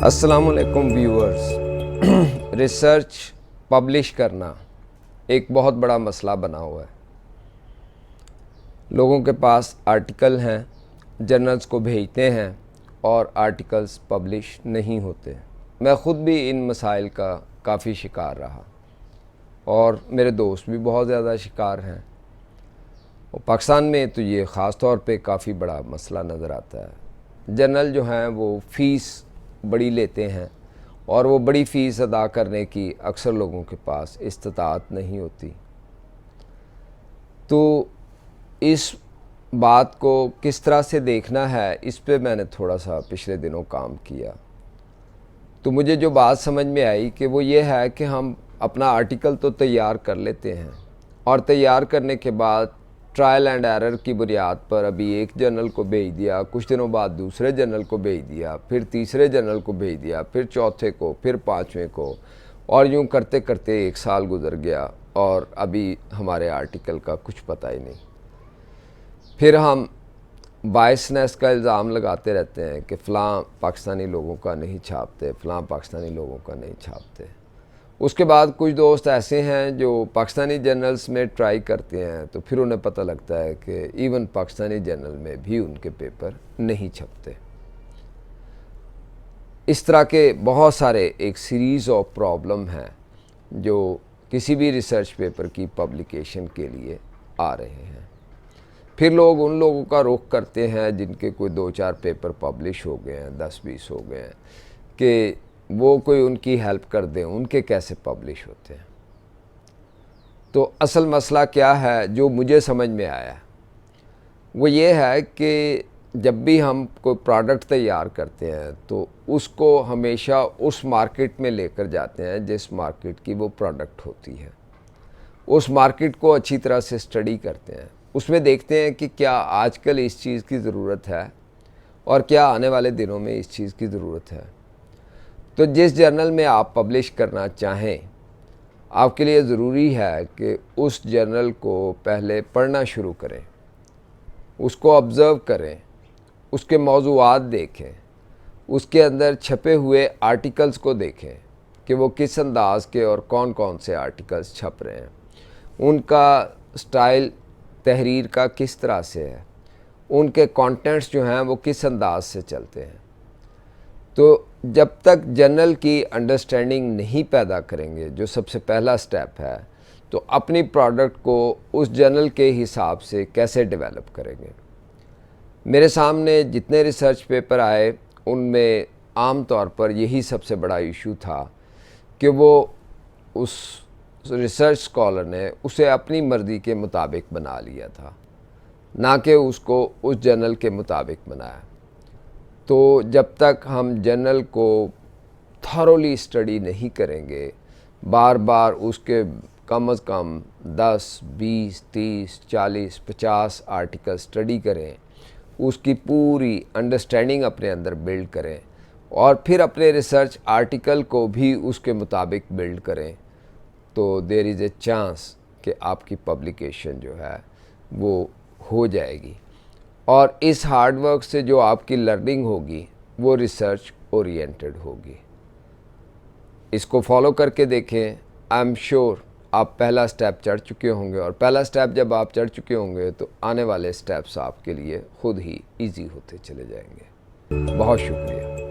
अस्सलाम वालेकुम viewers. Research publish करना एक बहुत बड़ा मसला बना हुआ है। लोगों के पास आर्टिकल हैं, जर्नल्स को भेजते हैं और आर्टिकल्स पब्लिश नहीं होते। मैं ख़ुद भी इन मसाइल का काफ़ी शिकार रहा और मेरे दोस्त भी बहुत ज़्यादा शिकार हैं। और पाकिस्तान में तो ये ख़ास तौर पे काफ़ी बड़ा मसला नज़र आता है। जर्नल जो हैं वो फ़ीस बड़ी लेते हैं और वो बड़ी फ़ीस अदा करने की अक्सर लोगों के पास इस्तिताअत नहीं होती। तो इस बात को किस तरह से देखना है, इस पे मैंने थोड़ा सा पिछले दिनों काम किया। तो मुझे जो बात समझ में आई कि वो ये है कि हम अपना आर्टिकल तो तैयार कर लेते हैं और तैयार करने के बाद ट्रायल एंड एरर की बुनियाद पर अभी एक जर्नल को भेज दिया, कुछ दिनों बाद दूसरे जर्नल को भेज दिया, फिर तीसरे जर्नल को भेज दिया, फिर चौथे को, फिर पाँचवें को, और यूँ करते करते 1 साल गुजर गया और अभी हमारे आर्टिकल का कुछ पता ही नहीं। फिर हम बायसनेस का इल्ज़ाम लगाते रहते हैं कि फ़लाँ पाकिस्तानी लोगों का नहीं छापते, फ़लाँ पाकिस्तानी लोगों का नहीं छापते। उसके बाद कुछ दोस्त ऐसे हैं जो पाकिस्तानी जर्नल्स में ट्राई करते हैं, तो फिर उन्हें पता लगता है कि इवन पाकिस्तानी जर्नल में भी उनके पेपर नहीं छपते। इस तरह के बहुत सारे एक सीरीज़ ऑफ प्रॉब्लम हैं जो किसी भी रिसर्च पेपर की पब्लिकेशन के लिए आ रहे हैं। फिर लोग उन लोगों का रुख करते हैं जिनके कोई 2-4 पेपर पब्लिश हो गए हैं, 10-20 हो गए हैं, कि वो कोई उनकी हेल्प कर दें, उनके कैसे पब्लिश होते हैं। तो असल मसला क्या है जो मुझे समझ में आया, वो ये है कि जब भी हम कोई प्रोडक्ट तैयार करते हैं तो उसको हमेशा उस मार्केट में लेकर जाते हैं जिस मार्केट की वो प्रोडक्ट होती है। उस मार्केट को अच्छी तरह से स्टडी करते हैं, उसमें देखते हैं कि क्या आजकल इस चीज़ की ज़रूरत है और क्या आने वाले दिनों में इस चीज़ की ज़रूरत है। तो जिस जर्नल में आप पब्लिश करना चाहें, आपके लिए ज़रूरी है कि उस जर्नल को पहले पढ़ना शुरू करें, उसको ऑब्ज़र्व करें, उसके मौज़ूआत देखें, उसके अंदर छपे हुए आर्टिकल्स को देखें कि वो किस अंदाज़ के और कौन कौन से आर्टिकल्स छप रहे हैं, उनका स्टाइल तहरीर का किस तरह से है, उनके कंटेंट्स जो हैं वो किस अंदाज़ से चलते हैं। तो जब तक जर्नल की अंडरस्टैंडिंग नहीं पैदा करेंगे, जो सबसे पहला स्टेप है, तो अपनी प्रोडक्ट को उस जर्नल के हिसाब से कैसे डेवलप करेंगे। मेरे सामने जितने रिसर्च पेपर आए उनमें आम तौर पर यही सबसे बड़ा इशू था कि वो उस रिसर्च स्कॉलर ने उसे अपनी मर्ज़ी के मुताबिक बना लिया था, ना कि उसको उस जर्नल के मुताबिक बनाया। तो जब तक हम जर्नल को थॉरोली स्टडी नहीं करेंगे, बार बार उसके कम अज़ कम 10, 20, 30, 40, 50 आर्टिकल स्टडी करें, उसकी पूरी अंडरस्टैंडिंग अपने अंदर बिल्ड करें और फिर अपने रिसर्च आर्टिकल को भी उसके मुताबिक बिल्ड करें, तो देयर इज़ ए चांस कि आपकी पब्लिकेशन जो है वो हो जाएगी। और इस हार्ड वर्क से जो आपकी लर्निंग होगी वो रिसर्च ओरिएंटेड होगी। इसको फॉलो करके देखें, आई एम श्योर आप पहला स्टेप चढ़ चुके होंगे, और पहला स्टेप जब आप चढ़ चुके होंगे तो आने वाले स्टेप्स आपके लिए खुद ही इजी होते चले जाएंगे। बहुत शुक्रिया।